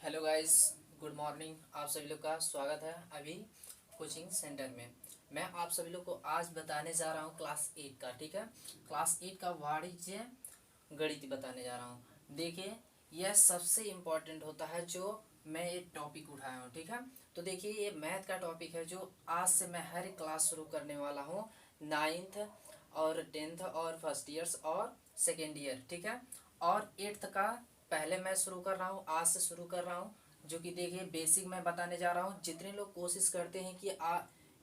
Hello guys, good morning. आप सभी लोग का स्वागत है अभी कोचिंग सेंटर में। मैं आप सभी लोग को आज बताने जा रहा हूँ क्लास 8 का, ठीक है। क्लास 8 का वाणिज्य गणित बताने जा रहा हूँ। देखिए, यह सबसे इम्पोर्टेंट होता है जो मैं ये टॉपिक उठाया हूँ, ठीक है। तो देखिए, ये मैथ का टॉपिक है जो आज से मैं हर एक क्लास शुरू करने वाला हूँ। 9th और 10th और फर्स्ट ईयर्स और सेकेंड ईयर, ठीक है। और 8th का पहले मैं शुरू कर रहा हूँ, आज से शुरू कर रहा हूँ। जो कि देखिए, बेसिक मैं बताने जा रहा हूँ। जितने लोग कोशिश करते हैं कि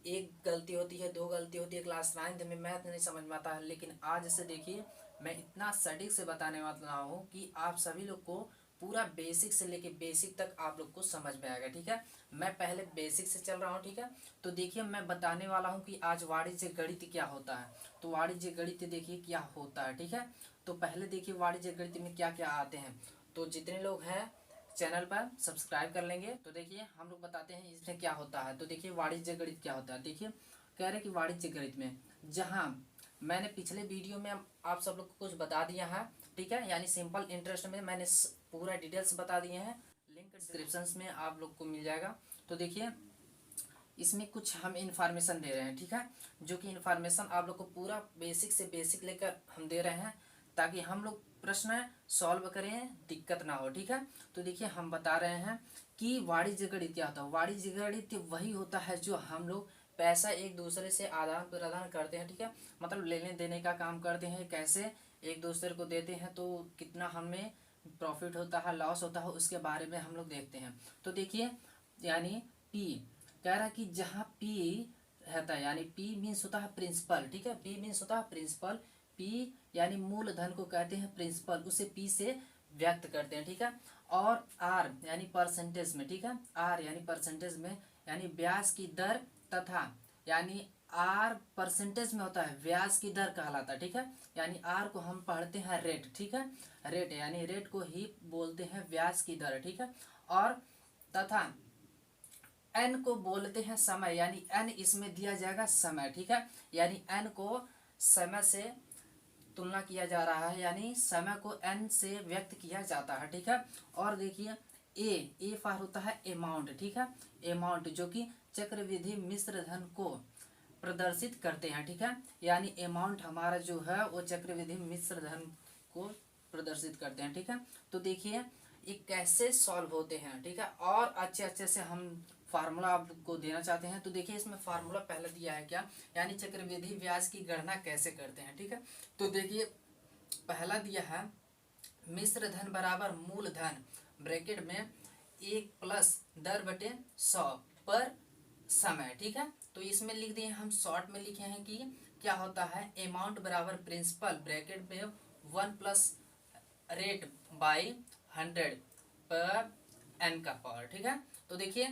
एक गलती होती है, दो गलती होती है, क्लास 9th में मैथ नहीं समझ में आता है, लेकिन आज से देखिए मैं इतना सटीक से बताने वाला हूँ कि आप सभी लोग को पूरा बेसिक से लेके बेसिक तक आप लोग को समझ में आएगा, ठीक है। मैं पहले बेसिक से चल रहा हूँ, ठीक है। तो देखिए, मैं बताने वाला हूँ कि आज वाणिज्य गणित क्या होता है। तो वाणिज्य गणित देखिए क्या होता है, ठीक है। तो पहले देखिए वाणिज्य गणित में क्या क्या आते हैं। तो जितने लोग हैं चैनल पर सब्सक्राइब कर लेंगे। तो देखिए, हम लोग बताते हैं इसमें क्या होता है। तो देखिए, वाणिज्य गणित क्या होता है। देखिए, कह रहे कि वाणिज्य गणित में जहाँ मैंने पिछले वीडियो में आप सब लोग को कुछ बता दिया है, ठीक है। यानी सिंपल इंटरेस्ट में मैंने पूरा डिटेल्स बता दिए हैं। लिंक डिस्क्रिप्शन में आप लोग को मिल जाएगा। तो देखिए, इसमें कुछ हम इन्फॉर्मेशन दे रहे हैं, ठीक है। जो कि इन्फॉर्मेशन आप लोग को पूरा बेसिक से बेसिक लेकर हम दे रहे हैं, ताकि हम लोग प्रश्न सॉल्व करें, दिक्कत ना हो, ठीक है। तो देखिए, हम बता रहे हैं कि वाणिज्य गणित क्या होता है। वाणिज्य गणित वही होता है जो हम लोग पैसा एक दूसरे से आदान प्रदान करते हैं, ठीक है। मतलब लेने देने का काम करते हैं, कैसे एक दूसरे को देते हैं तो कितना हमें प्रॉफिट होता है, लॉस होता है, उसके बारे में हम लोग देखते हैं। तो देखिए, यानी पी कह रहा है कि जहाँ पी रहता है, यानी पी मीन्स होता है प्रिंसिपल, ठीक है। पी मीन्स होता है प्रिंसिपल। पी यानी मूलधन को कहते हैं प्रिंसिपल, उसे पी से व्यक्त करते हैं, ठीक है। और आर यानी परसेंटेज में, ठीक है। आर यानी परसेंटेज में, यानी ब्याज की दर, तथा यानी आर परसेंटेज में होता है ब्याज की दर कहलाता है, ठीक है। यानी आर को हम पढ़ते हैं रेट, ठीक है। रेट यानी रेट को ही बोलते हैं ब्याज की दर, ठीक है। और तथा एन को बोलते हैं समय, यानी एन इसमें दिया जाएगा समय, ठीक है। यानी एन को समय से तुलना किया जा रहा है, यानी समय को एन से व्यक्त किया जाता है, ठीक है। और देखिए, ए फॉर होता है अमाउंट, ठीक है। अमाउंट जो कि चक्रविधि मिश्र धन को प्रदर्शित करते हैं, ठीक है। यानी अमाउंट हमारा जो है वो चक्रविधि मिश्र धन को प्रदर्शित करते हैं, ठीक है। तो देखिए, ये कैसे सॉल्व होते हैं, ठीक है। और अच्छे अच्छे से हम फार्मूला आपको देना चाहते हैं। तो देखिए, इसमें फार्मूला पहले दिया है क्या, यानी चक्रवृद्धि ब्याज की गणना कैसे करते हैं, ठीक है। तो देखिए, पहला दिया है मिश्र धन बराबर मूल धन ब्रैकेट में 1+10/100 पर समय, ठीक है। तो इसमें लिख दिए हम, शॉर्ट में लिखे हैं कि क्या होता है, अमाउंट बराबर प्रिंसिपल ब्रैकेट में 1+रेट/100 पर एन का पावर, ठीक है। तो देखिए,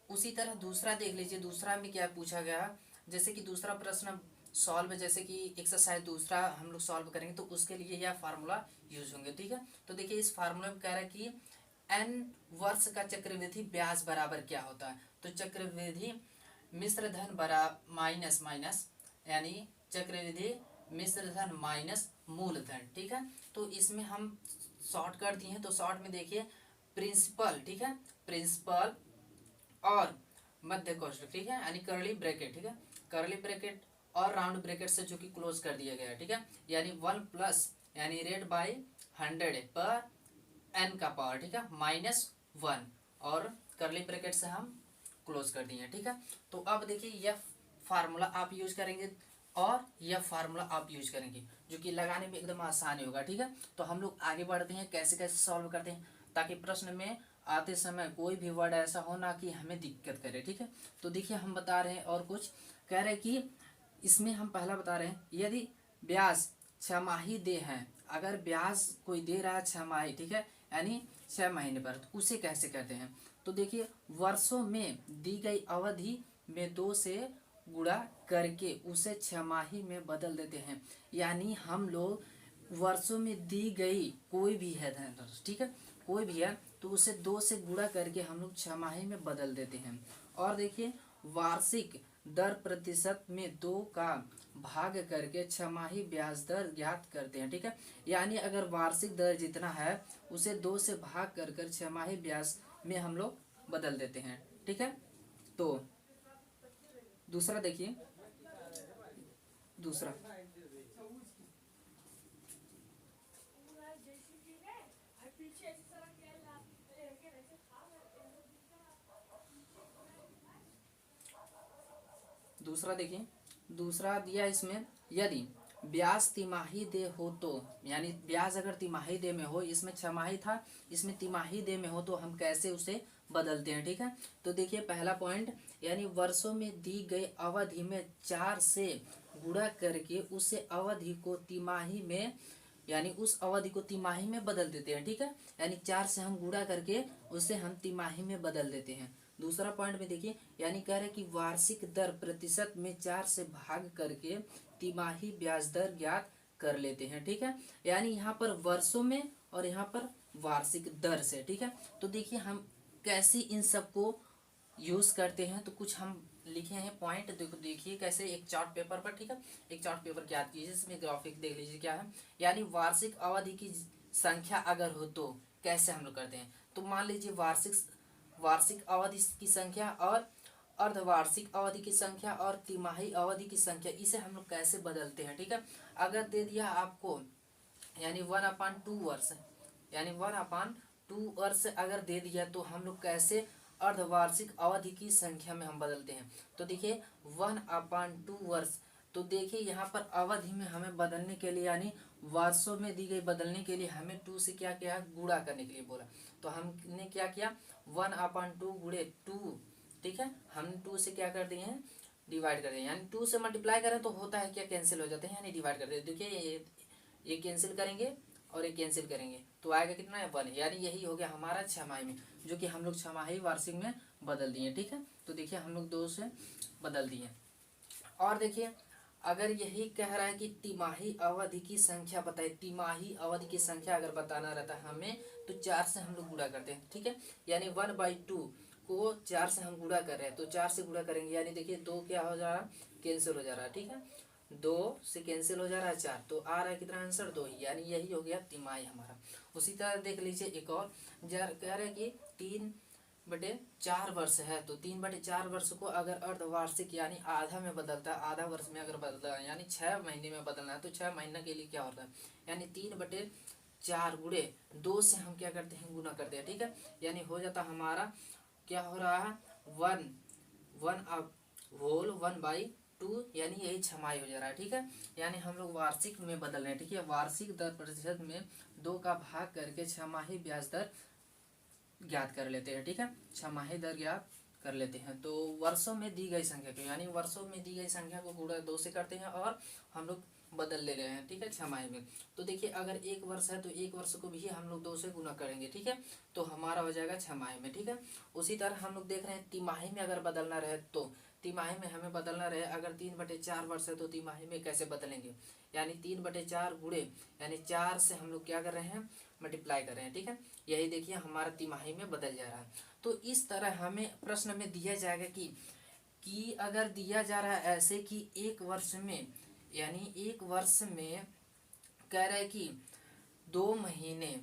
उसी तरह दूसरा देख लीजिए। दूसरा में क्या पूछा गया, जैसे कि दूसरा प्रश्न सॉल्व, जैसे कि एक्सरसाइज दूसरा हम लोग सॉल्व करेंगे तो उसके लिए यह फार्मूला यूज होंगे, ठीक है। तो देखिए, इस फार्मूला में कह रहा है कि एन वर्ष का चक्रवृद्धि ब्याज बराबर क्या होता है। तो चक्रवृद्धि मिश्र धन बरा माइनस माइनस, यानी चक्रवृद्धि मिश्र धन माइनस मूलधन, ठीक है। तो इसमें हम शॉर्ट कर दिए हैं। तो शॉर्ट में देखिए, प्रिंसिपल, ठीक है, प्रिंसिपल और मध्य कोष्ठक, ठीक है, यानी करली ब्रैकेट, ठीक है, करली ब्रैकेट और राउंड ब्रैकेट से जो कि क्लोज कर दिया गया है, ठीक है। यानी 1+ यानी रेट/100 पर एन का पावर, ठीक है, -1 और करली ब्रैकेट से हम क्लोज कर दिए हैं, ठीक है। तो अब देखिए, यह फार्मूला आप यूज करेंगे और यह फार्मूला आप यूज करेंगे, जो कि लगाने में एकदम आसानी होगा, ठीक है। तो हम लोग आगे बढ़ते हैं, कैसे कैसे सॉल्व करते हैं, ताकि प्रश्न में आते समय कोई भी वर्ड ऐसा हो ना कि हमें दिक्कत करे, ठीक है। तो देखिए, हम बता रहे हैं और कुछ कह रहे हैं कि इसमें हम पहला बता रहे हैं, यदि ब्याज छमाही दे हैं, अगर ब्याज कोई दे रहा है छमाही, ठीक है, यानी 6 महीने पर, तो उसे कैसे कहते हैं। तो देखिए, वर्षों में दी गई अवधि में 2 से गुणा करके उसे छमाही में बदल देते हैं। यानी हम लोग वर्षों में दी गई कोई भी है धनराशि, ठीक है, कोई भी है, तो उसे 2 से गुणा करके हम लोग छमाही में बदल देते हैं। और देखिए, वार्षिक दर प्रतिशत में 2 का भाग करके छमाही ब्याज दर ज्ञात करते हैं। ठीक है, यानी अगर वार्षिक दर जितना है उसे 2 से भाग कर कर छमाही ब्याज में हम लोग बदल देते हैं। ठीक है, तो दूसरा देखिए, दूसरा दूसरा देखिए, दूसरा दिया इसमें, यदि ब्याज तिमाही दे हो तो, यानी ब्याज अगर तिमाही दे में हो, इसमें छमाही था, इसमें तिमाही दे में हो तो हम कैसे उसे बदलते हैं। ठीक है, तो देखिए पहला पॉइंट, यानी वर्षों में दी गई अवधि में 4 से गुणा करके उसे अवधि को तिमाही में, यानी उस अवधि को तिमाही में बदल देते हैं। ठीक है, यानी 4 से हम गुणा करके उसे हम तिमाही में बदल देते हैं। दूसरा पॉइंट में देखिए, यानी कह रहे हैं कि वार्षिक दर प्रतिशत में 4 से भाग करके तिमाही ब्याज दर ज्ञात कर लेते हैं। ठीक है, यानी यहाँ पर वर्षों में और यहाँ पर वार्षिक दर से। ठीक है, तो देखिए हम कैसे इन सबको यूज करते हैं, तो कुछ हम लिखे हैं पॉइंट, देखो देखिए कैसे, एक चार्ट पेपर पर। ठीक है, एक चार्ट पेपर क्या कीजिए, इसमें ग्राफिक देख लीजिए क्या है, यानी वार्षिक अवधि की संख्या अगर हो तो कैसे हम लोग करते हैं। तो मान लीजिए वार्षिक अवधि की संख्या और अर्धवार्षिक अवधि की संख्या और तिमाही अवधि की संख्या, इसे हम लोग कैसे बदलते हैं। ठीक है, अगर दे दिया आपको यानी 1/2 वर्ष, यानी 1/2 वर्ष अगर दे दिया तो हम लोग कैसे अर्धवार्षिक अवधि की संख्या में हम बदलते हैं। तो देखिए 1/2 वर्ष, तो देखिए यहाँ पर अवधि में हमें बदलने के लिए, यानी वर्षों में दी गई बदलने के लिए हमें 2 से क्या किया, गुणा करने के लिए बोला। तो हमने क्या किया, 1/2 गुणे 2। ठीक है, हम 2 से क्या कर दिए हैं, डिवाइड कर दिए, यानी 2 से मल्टीप्लाई करें तो होता है क्या, कैंसिल हो जाते हैं, यानी डिवाइड कर देते। देखिए ये कैंसिल करेंगे और ये कैंसिल करेंगे तो आएगा कितना है, 1, यानी यही हो गया हमारा छमाही में, जो कि हम लोग छमाही वार्षिक में बदल दिए। ठीक है, तो देखिए हम लोग 2 से बदल दिए। और देखिए अगर यही कह रहा है कि तिमाही अवधि की संख्या बताए, तिमाही अवधि की संख्या अगर बताना रहता है हमें तो 4 से हम लोग गुणा करते हैं। ठीक है, यानी 1/2 को 4 से हम गुणा कर रहे हैं, तो 4 से गुणा करेंगे, यानी देखिए 2 क्या हो जा रहा है, कैंसिल हो जा रहा है। ठीक है, 2 से कैंसिल हो जा रहा है 4, तो आ रहा है कितना आंसर, 2 ही, यानी यही हो गया तिमाही हमारा। उसी तरह देख लीजिए एक और, कह रहे हैं कि 3/4 वर्ष है, तो 3/4 वर्ष को अगर अर्धवार्षिक यानी आधा में बदलता है, आधा वर्ष में अगर बदलता है, यानी 6 महीने में बदलना है, तो 6 महीने के लिए क्या होता है, यानी 3/4 गुणे 2 से हम क्या करते हैं, गुना करते हैं। ठीक है, यानी हो जाता हमारा क्या हो रहा है, 1/2, यानी यही छमाही हो जा रहा है। ठीक है, यानी हम लोग वार्षिक में बदल रहे हैं। ठीक है, वार्षिक दर प्रतिशत में 2 का भाग करके छमाही ब्याज दर ज्ञात कर लेते हैं। ठीक है, छमाही दर ज्ञात कर लेते हैं। तो वर्षों में दी गई संख्या को, यानी वर्षों में दी गई संख्या को गुणा 2 से करते हैं और हम लोग बदल ले रहे हैं। ठीक है, छमाही में। तो देखिए अगर 1 वर्ष है तो 1 वर्ष को भी हम लोग 2 से गुना करेंगे। ठीक है, तो हमारा हो जाएगा छमाही में। ठीक है, उसी तरह हम लोग देख रहे हैं तिमाही में अगर बदलना रहे, तो तिमाही में हमें बदलना रहे, अगर 3/4 वर्ष है तो तिमाही में कैसे बदलेंगे, यानी 3/4 गुणे, यानी 4 से हम लोग क्या कर रहे हैं, मल्टीप्लाई कर रहे हैं। ठीक है, यही देखिए हमारा तिमाही में बदल जा रहा है। तो इस तरह हमें प्रश्न में दिया जाएगा कि अगर दिया जा रहा है ऐसे कि 1 वर्ष में, यानी 1 वर्ष में कह रहा है कि 2 महीने,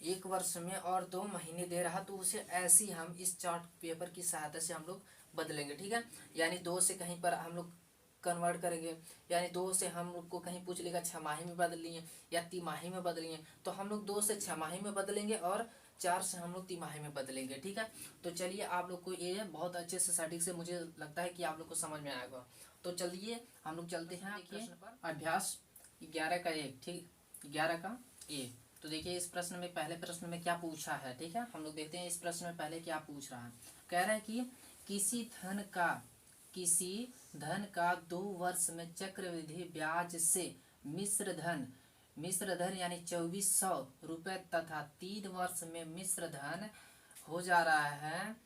1 वर्ष में और 2 महीने दे रहा, तो उसे ऐसे ही हम इस चार्ट पेपर की सहायता से हम लोग बदलेंगे। ठीक है, यानी 2 से कहीं पर हम लोग कन्वर्ट करेंगे, यानी 2 से हम लोग को कहीं पूछ लेगा छमाही में बदल लिए या तिमाही में बदलिए, तो हम लोग 2 से छमाही में बदलेंगे और 4 से हम लोग तिमाही में बदलेंगे। ठीक है, तो चलिए आप लोग को ये बहुत अच्छे से सटीक से मुझे लगता है कि आप लोग को समझ में आएगा। तो चलिए हम लोग चलते हैं प्रश्न पर, अभ्यास 11 का 1। ठीक, 11 का 1। तो देखिए इस प्रश्न में, पहले प्रश्न में क्या पूछा है। ठीक है, हम लोग देखते हैं इस प्रश्न में पहले क्या पूछ रहा है। कह रहा है कि किसी धन का 2 वर्ष में चक्रवृद्धि ब्याज से मिश्र धन यानी 2400 रुपये तथा 3 वर्ष में मिश्र धन हो जा रहा है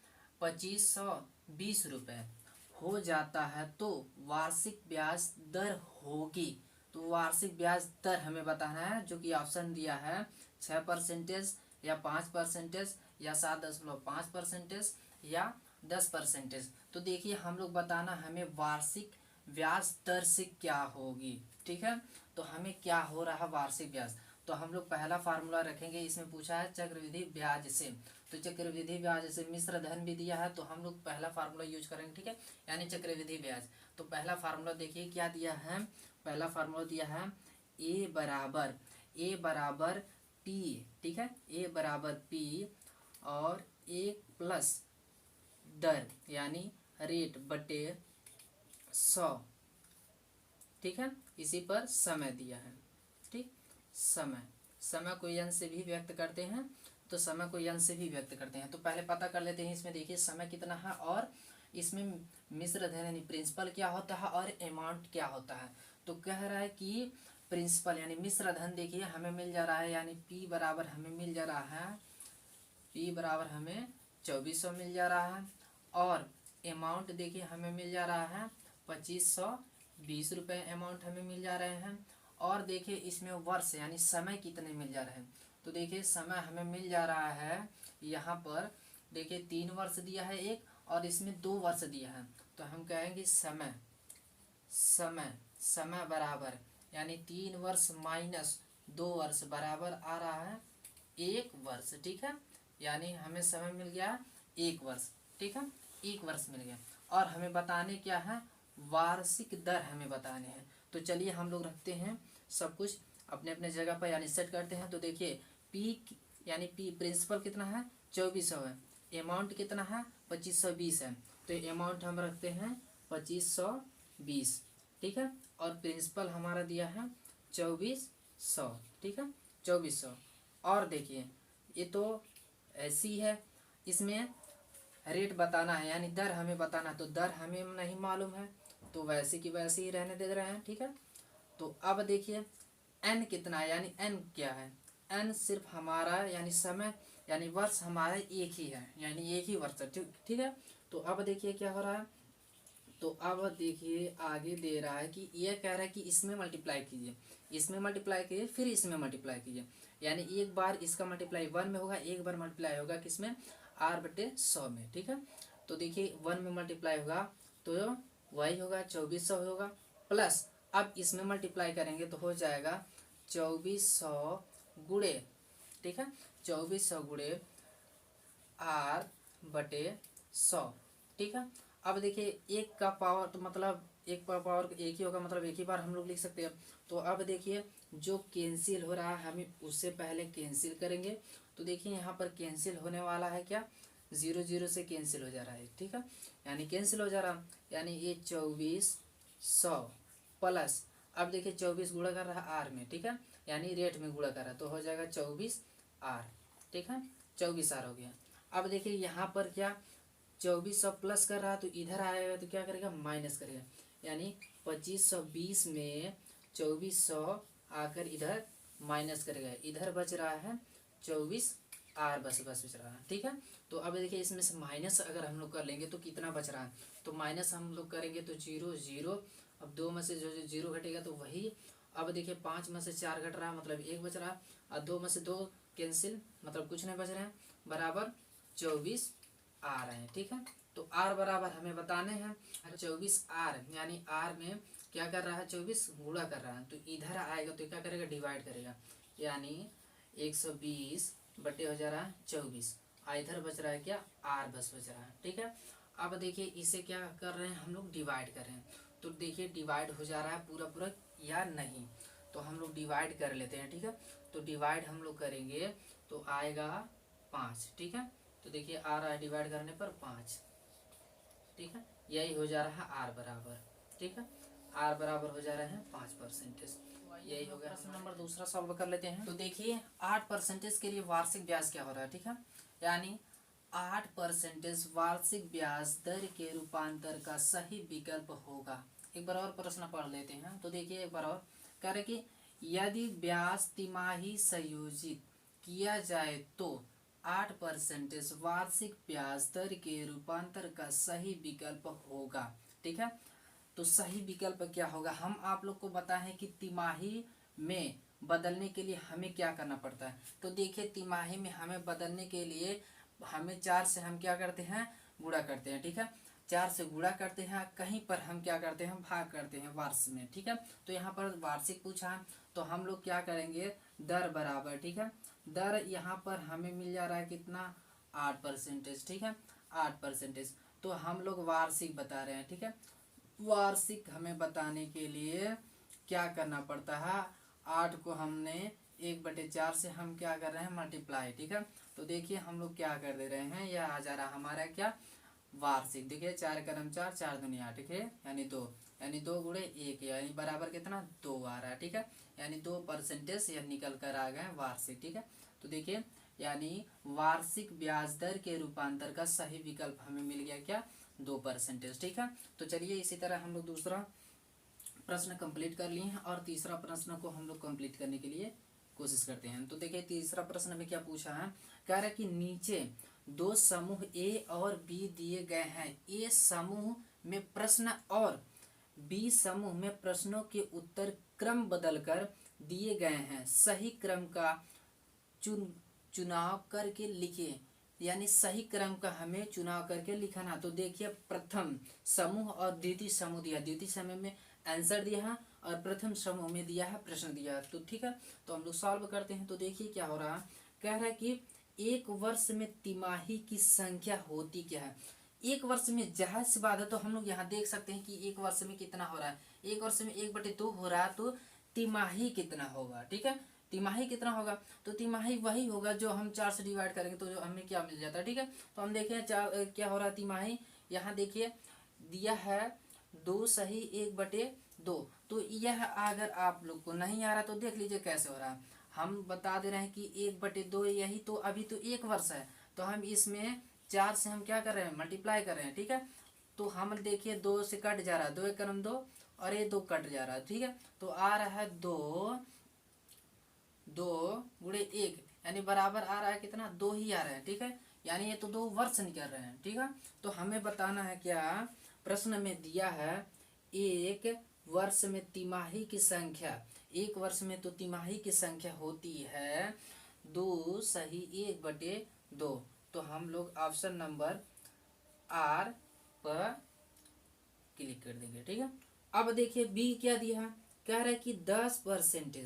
2520 रुपये हो जाता है, तो वार्षिक ब्याज दर होगी। तो वार्षिक ब्याज दर हमें बताना है, जो कि ऑप्शन दिया है 6% या 5% या 7.5% या 10%। तो देखिए हम लोग बताना हमें वार्षिक ब्याज दर से क्या होगी, ठीक है। तो हमें क्या हो रहा है वार्षिक ब्याज, तो हम लोग पहला फार्मूला रखेंगे। इसमें पूछा है चक्रवृद्धि ब्याज से, तो चक्रवृद्धि ब्याज से मिश्र धन भी दिया है, तो हम लोग पहला फार्मूला यूज करेंगे, ठीक है, यानी चक्रवृद्धि ब्याज। तो पहला फार्मूला देखिए क्या दिया है, पहला फार्मूला दिया है ए बराबर पी, ठीक है, ए बराबर पी और 1 + दर यानी रेट बटे 100, ठीक है। इसी पर समय दिया है, ठीक। समय को n से भी व्यक्त करते हैं, तो समय को n से भी व्यक्त करते हैं। तो पहले पता कर लेते हैं, इसमें देखिए समय कितना है और इसमें मिश्र धन यानी प्रिंसिपल क्या होता है और अमाउंट क्या होता है। तो कह रहा है कि प्रिंसिपल यानी मिश्र धन देखिए हमें मिल जा रहा है, यानी P बराबर हमें मिल जा रहा है, P बराबर हमें 2400 मिल जा रहा है, और अमाउंट देखिए हमें मिल जा रहा है 2520 रुपये अमाउंट हमें मिल जा रहे हैं। और देखिए इसमें वर्ष यानी समय कितने मिल जा रहे हैं, तो देखिए समय हमें मिल जा रहा है, यहाँ पर देखिए 3 वर्ष दिया है एक, और इसमें 2 वर्ष दिया है। तो हम कहेंगे समय समय समय बराबर यानी 3 वर्ष माइनस 2 वर्ष बराबर आ रहा है 1 वर्ष, ठीक है। यानी हमें समय मिल गया 1 वर्ष, ठीक है, 1 वर्ष मिल गया। और हमें बताने क्या है, वार्षिक दर हमें बताने हैं। तो चलिए हम लोग रखते हैं सब कुछ अपने अपने जगह पर, यानी सेट करते हैं। तो देखिए पी यानी पी प्रिंसिपल कितना है 2400 है, अमाउंट कितना है 2520 है, तो अमाउंट हम रखते हैं 2520, ठीक है, और प्रिंसिपल हमारा दिया है 2400, ठीक है, 2400। और देखिए ये तो ऐसी है, इसमें रेट बताना है यानी दर हमें बताना है, तो दर हमें नहीं मालूम है, तो वैसे की वैसे ही रहने दे रहे हैं, ठीक है। तो अब देखिए n कितना है, यानी n क्या है, n सिर्फ हमारा यानी समय यानी वर्ष हमारा एक ही है, यानी एक ही वर्ष है, ठीक है। तो अब देखिए क्या हो रहा है, तो अब देखिए आगे दे रहा है कि यह कह रहा है कि इसमें मल्टीप्लाई कीजिए, इसमें मल्टीप्लाई कीजिए, फिर इसमें मल्टीप्लाई कीजिए, यानी एक बार इसका मल्टीप्लाई 1 में होगा, एक बार मल्टीप्लाई होगा किसमें r/100 में, ठीक है। तो देखिए 1 में मल्टीप्लाई होगा तो वही होगा 2400 होगा, प्लस अब इसमें मल्टीप्लाई करेंगे तो हो जाएगा 2400 गुणे, ठीक है, 2400 गुणे r/100, ठीक है। अब देखिए एक का पावर तो मतलब एक का पावर एक ही होगा, मतलब एक ही बार हम लोग लिख सकते हैं। तो अब देखिए जो कैंसिल हो रहा है हमें उससे पहले कैंसिल करेंगे। तो देखिए यहाँ पर कैंसिल होने वाला है क्या, 0 0 से कैंसिल हो जा रहा है, ठीक है, यानी कैंसिल हो जा रहा, यानी ये 2400 प्लस, अब देखिए 24 गुणा कर रहा है r में, ठीक है, यानी रेट में गुणा कर रहा है, तो हो जाएगा 24r, ठीक है, 24r हो गया। अब देखिए यहाँ पर क्या 2400 प्लस कर रहा है, तो इधर आएगा तो क्या करेगा माइनस करेगा, यानी 2520 में 2400 आकर इधर माइनस करेगा, इधर बच रहा है 24r बच रहा है, ठीक है। तो अब देखिए इसमें से माइनस अगर हम लोग कर लेंगे तो कितना बच रहा है, तो माइनस हम लोग करेंगे तो 0 0, अब 2 में से जो 0 घटेगा तो वही, अब देखिए 5 में से 4 घट रहा है मतलब 1 बच रहा है, और 2 में से 2 कैंसिल मतलब कुछ नहीं बच रहे हैं, बराबर 24 आ रहे हैं, ठीक है। तो r बराबर हमें बताने हैं 24r, यानी r में क्या कर रहा है 24 गुणा कर रहा है, तो इधर आएगा तो क्या करेगा डिवाइड करेगा, यानी 120 बटे हो जा रहा है 24, इधर बच रहा है क्या r बस बच रहा है, ठीक है। अब देखिए इसे क्या कर रहे हैं हम लोग डिवाइड कर रहे हैं, तो देखिए डिवाइड हो जा रहा है पूरा पूरा या नहीं, तो हम लोग डिवाइड कर लेते हैं, ठीक है। तो डिवाइड हम लोग करेंगे तो आएगा 5, ठीक है। तो देखिए आ रहा है डिवाइड करने पर 5, ठीक है, यही हो जा रहा है r बराबर, ठीक है, r बराबर हो जा रहे हैं 5%, यही हो गया। प्रश्न नंबर दूसरा सॉल्व कर लेते हैं। तो देखिए 8% के लिए वार्षिक ब्याज क्या हो रहा है, ठीक है, यानी 8% वार्षिक ब्याज दर के रूपांतर का सही विकल्प होगा। एक बार और प्रश्न पढ़ लेते हैं। तो देखिए एक बार और कह रहे कि यदि ब्याज तिमाही संयोजित किया जाए तो 8% वार्षिक ब्याज दर के रूपांतर का सही विकल्प होगा, ठीक है। तो सही विकल्प क्या होगा, हम आप लोग को बताएं कि तिमाही में बदलने के लिए हमें क्या करना पड़ता है। तो देखिए तिमाही में हमें बदलने के लिए हमें 4 से हम क्या करते हैं, गुणा करते हैं, ठीक है। 4 से गुणा करते हैं, कहीं पर हम क्या करते हैं, भाग करते हैं वार्षिक में, ठीक है। तो यहाँ पर वार्षिक पूछा है, तो हम लोग क्या करेंगे, दर बराबर, ठीक है। दर यहाँ पर हमें मिल जा रहा है कितना, 8%, ठीक है, 8%। तो हम लोग वार्षिक बता रहे हैं, ठीक है। वार्षिक हमें बताने के लिए क्या करना पड़ता है, 8 को हमने 1/4 से हम क्या कर रहे हैं, मल्टीप्लाई, ठीक है। तो देखिए हम लोग क्या कर दे रहे हैं, यह आ जा रहा हमारा क्या, वार्षिक। देखिए 4 करम 4, 4 दूनी 8, ठीक है, यानी 2, यानी 2 गुणे 1, यानी बराबर कितना, 2 आ रहा है, ठीक है। यानी 2% यह निकल कर आ गए वार्षिक, ठीक है। तो देखिए यानी वार्षिक ब्याज दर के रूपांतर का सही विकल्प हमें मिल गया क्या, 2%, ठीक है। तो चलिए इसी तरह हम लोग दूसरा प्रश्न कंप्लीट कर लिए हैं और तीसरा प्रश्न को हम लोग कंप्लीट करने के लिए कोशिश करते हैं। तो देखिए तीसरा प्रश्न में क्या पूछा है, कह रहा है कि नीचे 2 समूह ए और बी दिए गए हैं। ए समूह में प्रश्न और बी समूह में प्रश्नों के उत्तर क्रम बदलकर दिए गए हैं, सही क्रम का चुनाव करके लिखिए। यानी सही क्रम का हमें चुनाव करके लिखना। तो देखिए प्रथम समूह और द्वितीय समूह दिया, द्वितीय समूह में आंसर दिया है और प्रथम समूह में दिया है प्रश्न दिया है। तो ठीक है, तो हम लोग सॉल्व करते हैं। तो देखिए क्या हो रहा है, कह रहा है कि एक वर्ष में तिमाही की संख्या होती क्या है। एक वर्ष में जाहिर सी बात है, तो हम लोग यहाँ देख सकते हैं कि एक वर्ष में कितना हो रहा है, एक वर्ष में 1/2 हो रहा है, तो तिमाही कितना होगा, ठीक है। तिमाही कितना होगा, तो तिमाही वही होगा जो हम 4 से डिवाइड करेंगे तो जो हमें क्या मिल जाता है, ठीक है। तो हम देखें क्या हो रहा है तिमाही, यहाँ देखिए दिया है 2 सही 1/2। तो यह अगर आप लोग को नहीं आ रहा तो देख लीजिए कैसे हो रहा है। हम बता दे रहे हैं कि 1/2 यही, तो अभी तो 1 वर्ष है, तो हम इसमें 4 से हम क्या कर रहे हैं, मल्टीप्लाई कर रहे हैं, ठीक है। तो हम देखिए 2 से कट जा रहा है, 2 1 2 और ये 2 कट जा रहा है, ठीक है। तो आ रहा है 2 गुणे 1, यानी बराबर आ रहा है कितना, 2 ही आ रहा है, ठीक है। यानी ये तो 2 वर्ष निकल रहे हैं, ठीक है। तो हमें बताना है क्या, प्रश्न में दिया है एक वर्ष में तिमाही की संख्या, एक वर्ष में तो तिमाही की संख्या होती है 2 सही 1/2। तो हम लोग ऑप्शन नंबर आर पर क्लिक कर देंगे, ठीक है। अब देखिए बी क्या दिया है, कह रहा है कि 10%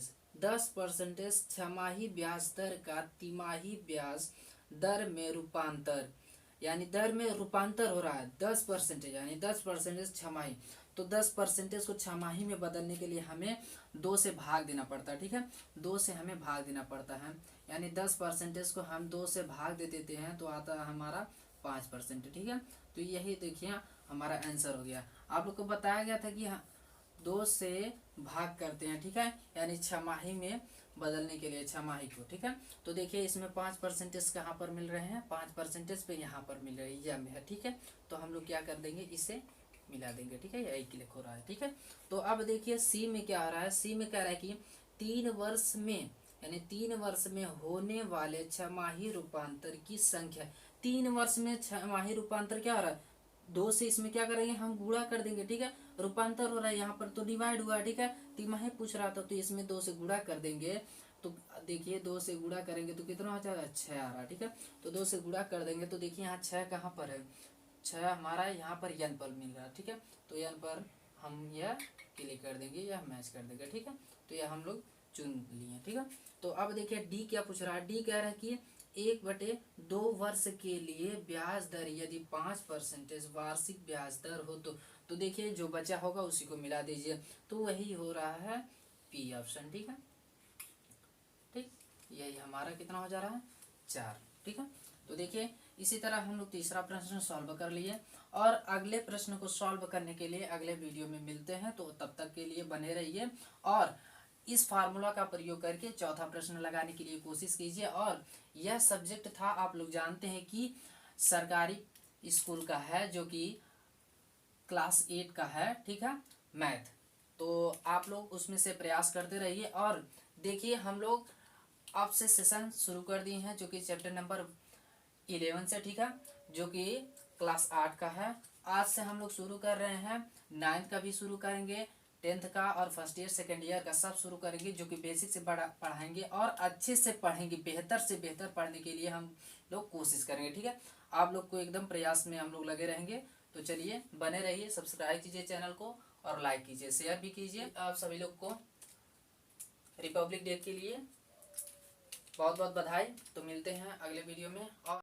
छमाही ब्याज दर का तिमाही ब्याज दर में रूपांतर, यानी दर में रूपांतर हो रहा है 10%, यानी 10% छमाही। तो 10% को छमाही में बदलने के लिए हमें 2 से भाग देना पड़ता है, ठीक है। 2 से हमें भाग देना पड़ता है, यानी 10% को हम 2 से भाग दे देते हैं तो आता है हमारा 5%, ठीक है। तो यही देखिए हमारा आंसर हो गया। आप लोग को बताया गया था कि 2 से भाग करते हैं, ठीक है, यानी छमाही में बदलने के लिए छमाही को, ठीक है। तो देखिए इसमें 5% कहाँ पर मिल रहे हैं, 5% पे यहाँ पर मिल रही है में है, ठीक है। तो हम लोग क्या कर देंगे, इसे मिला देंगे, ठीक है, यही क्लिक हो रहा है, ठीक है। तो अब देखिए सी में क्या हो रहा है, सी में कह रहा है कि 3 वर्ष में, यानी 3 वर्ष में होने वाले छमाही रूपांतर की संख्या, 3 वर्ष में छमाही रूपांतर क्या हो रहा है, 2 से इसमें क्या करेंगे, हम गुणा कर देंगे, ठीक है। रूपांतर हो रहा है, यहाँ पर तो डिवाइड हुआ, ठीक है, तिमाही पूछ रहा था तो इसमें 2 से गुणा कर देंगे। तो देखिए 2 से गुणा करेंगे तो कितना हो जाएगा, 6 आ रहा है, ठीक है। तो 2 से गुणा कर देंगे तो देखिए यहाँ 6 कहाँ पर है, 6 हमारा यहाँ पर यन पर मिल रहा है, ठीक है। तो यन पर हम यह क्लिक कर देंगे, यह मैच कर देंगे, ठीक है। तो यह हम लोग चुन लिए, ठीक है। तो अब देखिए डी क्या पूछ रहा है, डी कह रहा है कि 1/2 वर्ष के लिए ब्याज दर यदि 5% वार्षिक ब्याज दर हो तो देखिए जो बचा होगा उसी को मिला दीजिए, तो वही हो रहा है पी ऑप्शन, ठीक है। ठीक, यही हमारा कितना हो जा रहा है, 4, ठीक है। तो देखिए इसी तरह हम लोग तीसरा प्रश्न सॉल्व कर लिए और अगले प्रश्न को सॉल्व करने के लिए अगले वीडियो में मिलते हैं। तो तब तक के लिए बने रहिए और इस फार्मूला का प्रयोग करके चौथा प्रश्न लगाने के लिए कोशिश कीजिए। और यह सब्जेक्ट था, आप लोग जानते हैं कि सरकारी स्कूल का है, जो कि क्लास 8 का है, ठीक है, मैथ। तो आप लोग उसमें से प्रयास करते रहिए और देखिए हम लोग अब से सेशन शुरू कर दिए हैं जो कि चैप्टर नंबर 11 से, ठीक है, जो कि क्लास 8 का है। आज से हम लोग शुरू कर रहे हैं 9th का भी शुरू करेंगे, 10th का और फर्स्ट ईयर सेकेंड ईयर का सब शुरू करेंगे, जो कि बेसिक से पढ़ाएंगे और अच्छे से पढ़ेंगे। बेहतर से बेहतर पढ़ने के लिए हम लोग कोशिश करेंगे, ठीक है। आप लोग को एकदम प्रयास में हम लोग लगे रहेंगे। तो चलिए बने रहिए, सब्सक्राइब कीजिए चैनल को और लाइक कीजिए, शेयर भी कीजिए। आप सभी लोग को रिपब्लिक डे के लिए बहुत बहुत बधाई। तो मिलते हैं अगले वीडियो में। और